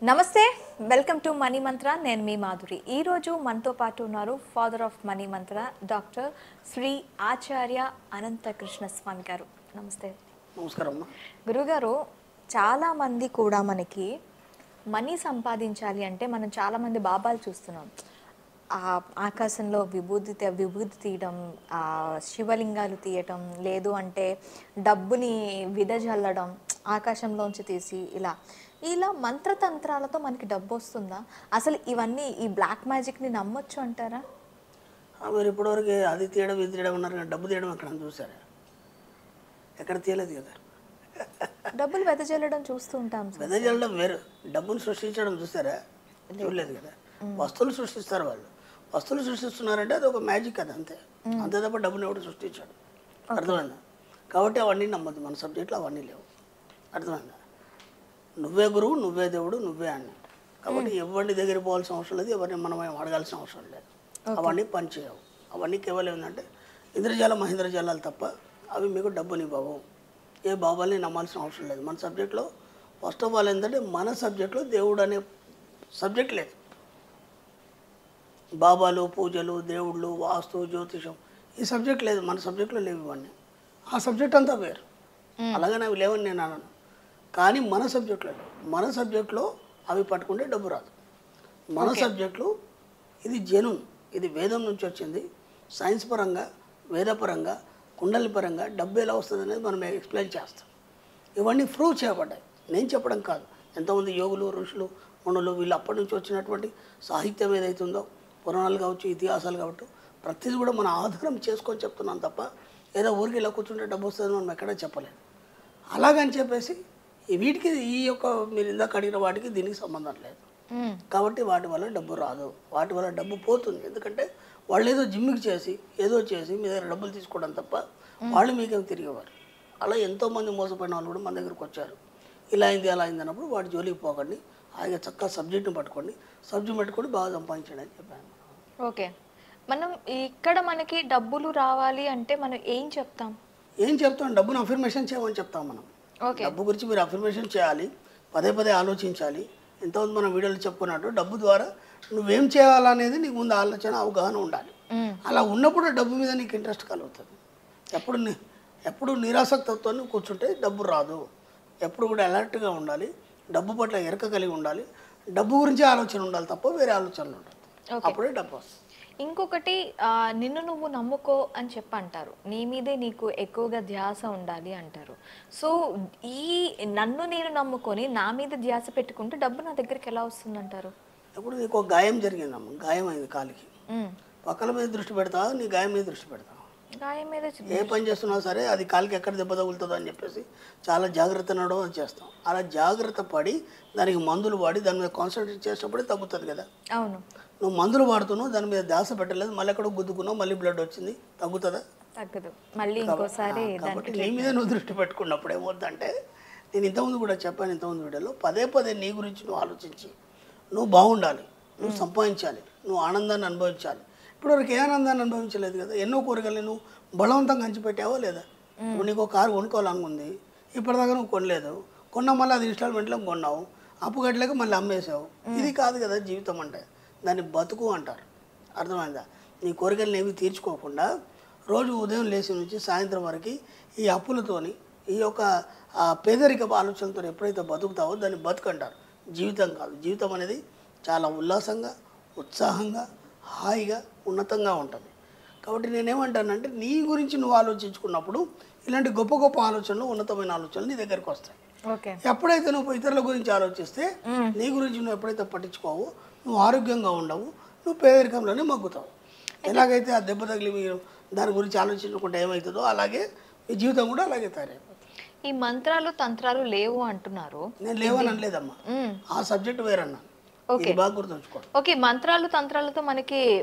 నమస్తే welcome to money మంత్ర నేను మీ మాధురి ఈ రోజు మనతో పాటు ఉన్నారు father of money Mantra doctor Shri ఆచార్య అనంత కృష్ణ స్వామి గారు నమస్తే నమస్కారం గురుగారు చాలా మంది కూడా మనకి మనీ సంపాదించాలి అంటే మనం చాలా మంది బాబాలు చూస్తున్నాం ఆకాశంలో విభూతి తీయడం శివలింగాలు తీయటం లేదు అంటే డబ్బుని విదజల్లడం ఆకాశంలోంచి తీసి ఇలా మంత్రతంత్రాలతో మనకి డబ్బు వస్తుందా అసలు ఇవన్నీ ఈ బ్లాక్ మ్యాజిక్ని నమ్మొచ్చు అంటారా మీరు ఇప్పటివరకు అది తీయడం ఇది తీయడం ఉన్నారు కానీ డబ్బు తీయడం ఎక్కడ చూసారా ఎక్కడ తీయలేదు కదా డబ్బులు వెదజల్లడం చూస్తూ ఉంటాం వెదజల్లడం వేరు డబ్బును సృష్టించడం చూసారా చూడలేదు కదా వస్తువులు సృష్టిస్తారు వాళ్ళు వస్తువులు సృష్టిస్తున్నారంటే అది ఒక మ్యాజిక్ అది అంతే అంతే తప్ప డబ్బుని ఎవడు సృష్టించాడు అర్థమైందా కాబట్టి అవన్నీ నమ్మద్దు మన సబ్జెక్ట్లో అవన్నీ లేవు అర్థమైందా నువ్వే గురువు నువ్వే దేవుడు నువ్వే అన్నట్టు కాబట్టి ఎవరిని దగ్గర పోవాల్సిన అవసరం లేదు ఎవరిని మనం అడగాల్సిన అవసరం లేదు అవన్నీ పనిచేయవు అవన్నీ కేవలం ఏంటంటే ఇంద్రజాల మహేంద్రజాలాలు తప్ప అవి మీకు డబ్బునివ్వవు ఏ బాబాల్ని నమ్మాల్సిన అవసరం లేదు మన సబ్జెక్ట్లో ఫస్ట్ ఆఫ్ ఆల్ ఏంటంటే మన సబ్జెక్ట్లో దేవుడు అనే సబ్జెక్ట్ లేదు బాబాలు పూజలు దేవుళ్ళు వాస్తు జ్యోతిషం ఈ సబ్జెక్ట్ లేదు మన సబ్జెక్ట్లో లేవు ఇవన్నీ ఆ సబ్జెక్ట్ అంతా వేరు అలాగని అవి లేవని నేను అన్నాను కానీ మన సబ్జెక్ట్లో అవి పట్టుకుంటే డబ్బు రాదు మన సబ్జెక్టులో ఇది జెన్యూన్ ఇది వేదం నుంచి వచ్చింది సైన్స్ పరంగా వేదపరంగా కుండలి పరంగా డబ్బు ఎలా వస్తుంది అనేది మనం ఎక్స్ప్లెయిన్ చేస్తాం ఇవన్నీ ప్రూవ్ చేయబడ్డాయి నేను చెప్పడం కాదు ఎంతోమంది యోగులు ఋషులు మునులు వీళ్ళు అప్పటి నుంచి వచ్చినటువంటి సాహిత్యం ఏదైతుందో పురాణాలు కావచ్చు ఇతిహాసాలు కావచ్చు ప్రతిదీ కూడా మన ఆధారం చేసుకొని చెప్తున్నాం తప్ప ఏదో ఊరికి ఇలా కూర్చుంటే డబ్బు వస్తుందని మనం ఎక్కడా చెప్పలేదు అలాగని చెప్పేసి వీటికి ఈ యొక్క మీరు ఇందాక అడిగిన వాటికి దీనికి సంబంధం లేదు కాబట్టి వాటి వల్ల డబ్బు రాదు వాటి వల్ల డబ్బు పోతుంది ఎందుకంటే వాళ్ళు ఏదో జిమ్కి చేసి మీ దగ్గర డబ్బులు తీసుకోవడం తప్ప వాళ్ళు మీకేం తిరిగేవారు అలా ఎంతోమంది మోసపోయిన వాళ్ళు కూడా మన దగ్గరకు వచ్చారు ఇలా అయింది అలా అయింది అన్నప్పుడు వాటి జోలికి పోకండి అలాగే చక్కగా సబ్జెక్ట్ని పట్టుకొని బాగా సంపాదించండి అని చెప్పాను ఓకే మనం ఇక్కడ మనకి డబ్బులు రావాలి అంటే మనం ఏం చెప్తాం డబ్బును అఫర్మేషన్ చేయమని చెప్తాం మనం డబ్బు గురించి మీరు అఫర్మేషన్ చేయాలి పదే ఆలోచించాలి ఎంతమంది మనం వీడియోలో చెప్పుకున్నట్టు డబ్బు ద్వారా నువ్వేం చేయాలనేది నీకు ముందు ఆలోచన అవగాహన ఉండాలి అలా ఉన్నప్పుడు డబ్బు మీద నీకు ఇంట్రెస్ట్ కలుగుతుంది ఎప్పుడు నిరాసక్తతో కూర్చుంటే డబ్బు రాదు ఎప్పుడు కూడా అలర్ట్గా ఉండాలి డబ్బు పట్ల ఎరక కలిగి ఉండాలి డబ్బు గురించి ఆలోచన ఉండాలి తప్ప వేరే ఆలోచనలు ఉండదు అప్పుడే డబ్బు వస్తుంది ఇంకొకటి నిన్ను నువ్వు నమ్ముకో అని చెప్పంటారు నీ మీదే నీకు ఎక్కువగా ధ్యాస ఉండాలి అంటారు సో ఈ నన్ను నేను నమ్ముకొని నా మీద ధ్యాస పెట్టుకుంటే డబ్బు నా దగ్గరికి ఎలా వస్తుందంటారు ఇప్పుడు నీకు ఒక గాయం జరిగిందమ్మ గాయం అయింది కాలికి పక్కల మీద దృష్టి పెడతావు నీ గాయం మీద దృష్టి పెడతావు గాయం మీద ఏ పని చేస్తున్నా సరే అది కాలికి ఎక్కడ దెబ్బ తగులుతుందో అని చెప్పేసి చాలా జాగ్రత్త నడవడం చేస్తాం అలా జాగ్రత్త పడి దానికి మందులు వాడి దాని మీద కాన్సన్ట్రేట్ చేసినప్పుడే తగ్గుతుంది కదా అవును నువ్వు మందులు వాడుతున్నావు దాని మీద ధ్యాస పెట్టలేదు మళ్ళీ ఎక్కడో గుద్దుకున్నావు మళ్ళీ బ్లడ్ వచ్చింది తగ్గుతుందా తగ్గదు మళ్ళీ ఇంకోసారి కాబట్టి నీ మీద నువ్వు దృష్టి పెట్టుకున్నప్పుడు ఏమవుతుందంటే నేను ఇంతకుముందు కూడా చెప్పాను ఇంతకుముందు వీడియోలో పదే నీ గురించి నువ్వు ఆలోచించి నువ్వు బాగుండాలి నువ్వు సంపాదించాలి నువ్వు ఆనందాన్ని అనుభవించాలి ఇప్పటివరకు ఏ ఆనందాన్ని అనుభవించలేదు కదా ఎన్నో కోరికలు నువ్వు బలవంతంగా అంచిపెట్టావో లేదా ఇప్పుడు నీకు ఒక కారు కొనుక్కోవాలనుకుంది ఇప్పటిదాకా నువ్వు కొనలేదు కొన్నా మళ్ళీ అది ఇన్స్టాల్మెంట్లో కొన్నావు అప్పు కట్టలేక మళ్ళీ అమ్మేసావు ఇది కాదు కదా జీవితం అంటే దాన్ని బతుకు అంటారు అర్థమైందా నీ కోరికలను ఏవి తీర్చుకోకుండా రోజు ఉదయం లేచి నుంచి సాయంత్రం వరకు ఈ అప్పులతోని ఈ యొక్క పేదరికపు ఆలోచనతో ఎప్పుడైతే బతుకుతావో దాన్ని బతుకు అంటారు జీవితం కాదు జీవితం అనేది చాలా ఉల్లాసంగా ఉత్సాహంగా హాయిగా ఉన్నతంగా ఉంటుంది కాబట్టి నేనేమంటానంటే నీ గురించి నువ్వు ఆలోచించుకున్నప్పుడు ఇలాంటి గొప్ప ఆలోచనలు ఉన్నతమైన ఆలోచనలు నీ దగ్గరికి వస్తాయి ఎప్పుడైతే నువ్వు ఇతరుల గురించి ఆలోచిస్తే నీ గురించి నువ్వు ఎప్పుడైతే పట్టించుకోవో నువ్వు ఆరోగ్యంగా ఉండవు నువ్వు పేదరికంలోనే మగ్గుతావు ఎలాగైతే ఆ దెబ్బ తగిలి మీరు దాని గురించి ఆలోచించకుండా ఏమవుతుందో అలాగే మీ జీవితం కూడా అలాగే తయారైపోతుంది ఈ మంత్రాలు తంత్రాలు లేవు అంటున్నారు నేను లేవని అనలేదమ్మా ఆ సబ్జెక్ట్ వేరన్నా బాగా గుర్తుంచుకోండి ఓకే మంత్రాలు తంత్రాలతో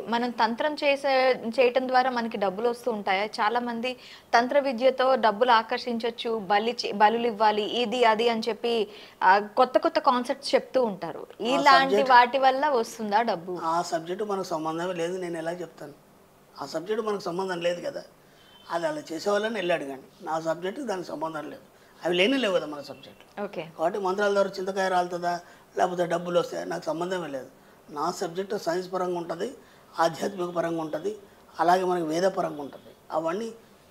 మనం తంత్రం చేయటం ద్వారా మనకి డబ్బులు వస్తూ ఉంటాయా చాలా మంది తంత్ర విద్యతో డబ్బులు ఆకర్షించవచ్చు బలులు ఇవ్వాలి ఇది అది అని చెప్పి కొత్త కాన్సెప్ట్స్ చెప్తూ ఉంటారు ఇలాంటి వాటి వల్ల వస్తుందా డబ్బు ఆ సబ్జెక్టు మనకు సంబంధమే లేదు నేను ఎలా చెప్తాను ఆ సబ్జెక్టు మనకు సంబంధం లేదు కదా అది అలా చేసేవాళ్ళని వెళ్ళి అడగండి నా సబ్జెక్టు దానికి సంబంధం లేదు అవి లేవు కదా మన సబ్జెక్ట్ ఓకే కాబట్టి మంత్రాల ద్వారా చింతకాయ రాలుతుందా లేకపోతే డబ్బులు వస్తాయి, నాకు సంబంధమే లేదు. నా సబ్జెక్టు సైన్స్ పరంగా ఉంటుంది, ఆధ్యాత్మిక పరంగా ఉంటుంది, అలాగే మనకి వేద పరంగా ఉంటుంది. అవన్నీ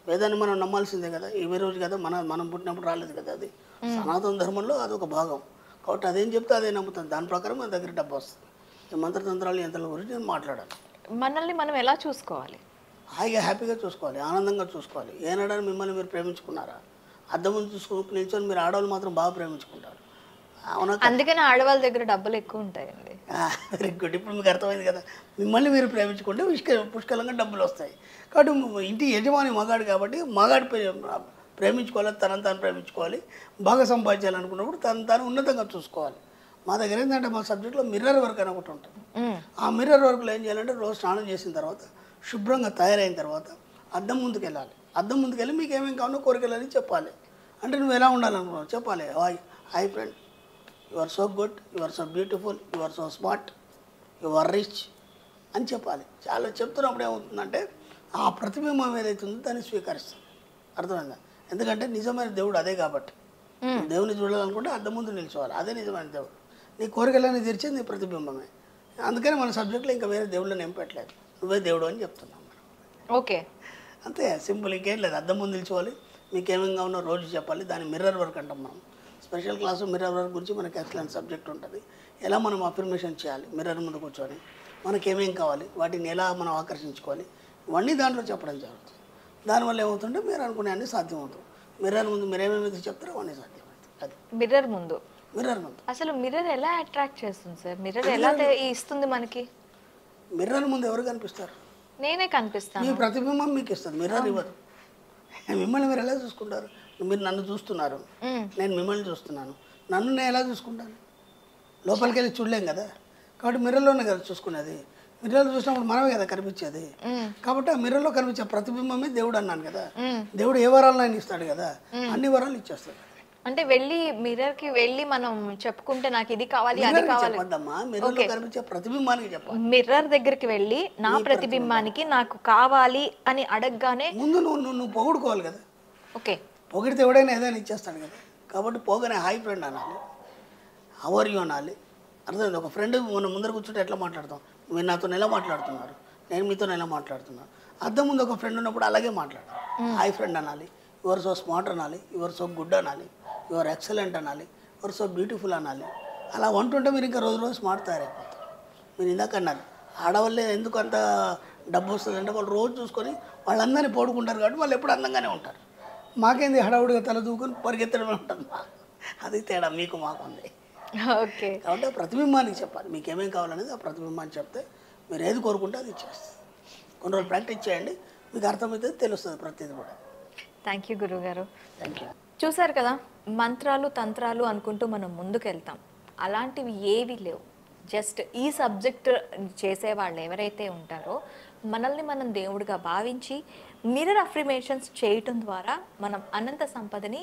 వేదాన్ని మనం నమ్మాల్సిందే కదా, ఈ రోజు కదా మనం పుట్టినప్పుడు రాలేదు కదా, అది సనాతన ధర్మంలో అదొక భాగం. కాబట్టి అదేం చెప్తే అదే నమ్ముతాను, దాని ప్రకారం మన దగ్గర డబ్బు వస్తుంది. ఈ మంత్రతంత్రాలు యంత్రాల గురించి నేను మాట్లాడాను. మనల్ని మనం ఎలా చూసుకోవాలి? హాయిగా హ్యాపీగా చూసుకోవాలి, ఆనందంగా చూసుకోవాలి. ఏనాడని మిమ్మల్ని మీరు ప్రేమించుకున్నారా? అద్దం ముందు చూసుకుని నిల్చొని మీరు ఆడవాళ్ళు మాత్రం బాగా ప్రేమించుకుంటారు, అవునా? అందుకని ఆడవాళ్ళ దగ్గర డబ్బులు ఎక్కువ ఉంటాయండి. Very good. ఇప్పుడు మీకు అర్థమైంది కదా, మిమ్మల్ని మీరు ప్రేమించుకుంటే పుష్కలంగా డబ్బులు వస్తాయి. కాబట్టి ఇంటి యజమాని మగాడు కాబట్టి మగాడు ప్రేమించుకోవాలి, తనను తాను ప్రేమించుకోవాలి, బాగా సంపాదించాలనుకున్నప్పుడు తాను ఉన్నతంగా చూసుకోవాలి. మా దగ్గర ఏంటంటే మా సబ్జెక్ట్లో మిర్రర్ వర్క్ అని ఒకటి ఉంటుంది. ఆ మిర్రర్ వర్క్లో ఏం చేయాలంటే రోజు స్నానం చేసిన తర్వాత శుభ్రంగా తయారైన తర్వాత అద్దం ముందుకు వెళ్ళాలి. అద్దం ముందుకు వెళ్ళి మీకు ఏమేమి కావాలో కోరికలని చెప్పాలి. అంటే నువ్వు ఎలా ఉండాలనుకున్నావు చెప్పాలి. Hi friend, you are so good, you are so beautiful, you are so smart, you are rich అని చెప్పాలి. చాలా చెప్తున్నప్పుడు ఏమవుతుందంటే ఆ ప్రతిబింబం ఏదైతే ఉందో దాన్ని స్వీకరిస్తుంది. అర్థమైందా? ఎందుకంటే నిజమైన దేవుడు అదే కాబట్టి. దేవుని చూడాలనుకుంటే అద్దం ముందు నిల్చోవాలి, అదే నిజమైన దేవుడు. నీ కోరికలన్నీ తీర్చేది నీ ప్రతిబింబమే. అందుకని మన సబ్జెక్ట్లో ఇంకా వేరే దేవుళ్ళని ఏం పెట్టలేదు, నువ్వే దేవుడు అని చెప్తున్నాం మనం. ఓకే, అంతే సింపుల్, ఇంకేం లేదు. అద్దం ముందు నిల్చోవాలి, మీకు ఏమేమిగా ఉన్నో రోజు చెప్పాలి. దాన్ని మిర్రర్ వర్క్ అంటాం మనం. స్పెషల్ క్లాసు మిర్రర్ వర్క్ గురించి మనకి ఎక్సలెంట్ సబ్జెక్ట్ ఉంటుంది. ఎలా మనం అఫర్మేషన్ చేయాలి మిర్రర్ ముందు కూర్చొని, మనకి ఏమేం కావాలి, వాటిని ఎలా మనం ఆకర్షించుకోవాలి, ఇవన్నీ దాంట్లో చెప్పడం జరుగుతుంది. దానివల్ల ఏమవుతుంటే మీరు అనుకునే అన్నీ సాధ్యమవుతుంది. మిర్రర్ ముందు మీరు ఏమేమి చెప్తారో అవన్నీ సాధ్యమవుతుంది. అది మిర్రర్ ముందు. మిర్రర్ ముందు అసలు మిర్రర్ ఎలా అట్రాక్ట్ చేస్తుంది సార్? మిర్రర్ ఎలా ఇస్తుంది మనకి? మిర్రర్ ముందు ఎవరు కనిపిస్తారు? నేనే కనిపిస్తాను. మీ ప్రతిబింబం మీకు ఇస్తుంది, మిర్రర్ ఇవ్వదు. మిమ్మల్ని మీరు ఎలా చూసుకుంటారు? మీరు నన్ను చూస్తున్నారు, నేను మిమ్మల్ని చూస్తున్నాను, నన్ను నేను ఎలా చూసుకుంటాను? లోపలికి వెళ్ళి చూడలేం కదా, కాబట్టి మిర్రర్లోనే కదా చూసుకునేది. మిర్రర్లో చూసినప్పుడు మనమే కదా కనిపించేది. కాబట్టి ఆ మిర్రర్లో కనిపించే ప్రతిబింబమే దేవుడు అన్నాను కదా. దేవుడు ఏ వరాలను ఆయన ఇస్తాడు కదా, అన్ని వరాలు ఇచ్చేస్తాడు. అంటే వెళ్ళి మిర్రర్ కి వెళ్ళి మనం చెప్పుకుంటే నాకు ఇది కావాలి అది కావాలి చెప్పద్దమ్మా, మిర్రర్లో కనిపించే ప్రతిబింబానికి చెప్పాలి. మిర్రర్ దగ్గరికి వెళ్ళి నా ప్రతిబింబానికి నాకు కావాలి అని అడగగానే ముందు నువ్వు పొగుడుకోవాలి కదా. ఓకే, పొగిడితే ఎవడైనా ఏదైనా ఇచ్చేస్తాడు కదా. కాబట్టి పోగానే హాయ్ ఫ్రెండ్ అనాలి, హౌ ఆర్ యూ అనాలి. అర్థమైంది? ఒక ఫ్రెండ్ మన ముందర కూర్చుంటే ఎట్లా మాట్లాడతాం, మీరు నాతో ఎలా మాట్లాడుతున్నారు, నేను మీతో ఎలా మాట్లాడుతున్నాను. అద్దం ముందు ఒక ఫ్రెండ్ ఉన్నప్పుడు అలాగే మాట్లాడాలి. హాయ్ ఫ్రెండ్ అనాలి, యువర్ సో స్మార్ట్ అనాలి, యువర్ సో గుడ్ అనాలి, యువర్ ఎక్సలెంట్ అనాలి, యువర్ సో బ్యూటిఫుల్ అనాలి. అలా వంటుంటే మీరు ఇంకా రోజు రోజు స్మార్ట్ తయారైపోతారు. మీరు ఇందాక అన్నారు ఆడవాళ్ళే ఎందుకు అంత డబ్బు వస్తుంది అంటే వాళ్ళు రోజు చూసుకొని వాళ్ళందరినీ పోడుకుంటారు కాబట్టి వాళ్ళు ఎప్పుడు అందంగానే ఉంటారు. మాకేంది హడావుడిగా తల దూకొని పరిగెత్తడమే ఉంటుంది. అది తేడా మీకు మాకు ఉంది. ఓకే, కాబట్టి ఆ ప్రతిబింబానికి చెప్పాలి మీకు ఏమేమి కావాలనేది. ఆ ప్రతిబింబాన్ని చెప్తే మీరు ఏది కోరుకుంటే అది ఇచ్చేస్తుంది. కొన్ని రోజులు ప్రాక్టీస్ చేయండి, మీకు అర్థమైతే తెలుస్తుంది ప్రతిదీ కూడా. థ్యాంక్ యూ గురుగారు. Thank you. చూసారు కదా, మంత్రాలు తంత్రాలు అనుకుంటూ మనం ముందుకు వెళ్తాం, అలాంటివి ఏవి లేవు. జస్ట్ ఈ సబ్జెక్ట్ చేసేవాళ్ళు ఎవరైతే ఉంటారో మనల్ని మనం దేవుడిగా భావించి మిర్రర్ అఫర్మేషన్స్ చేయటం ద్వారా మనం అనంత సంపదని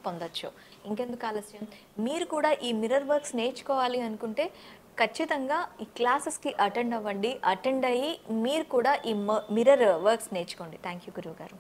పొందొచ్చు. ఇంకెందుకు ఆలస్యం, మీరు కూడా ఈ మిర్రర్ వర్క్స్ నేర్చుకోవాలి అనుకుంటే ఖచ్చితంగా ఈ క్లాసెస్కి అటెండ్ అవ్వండి. అటెండ్ అయ్యి మీరు కూడా ఈ మిర్రర్ వర్క్స్ నేర్చుకోండి. థ్యాంక్ యూ గురువు గారు.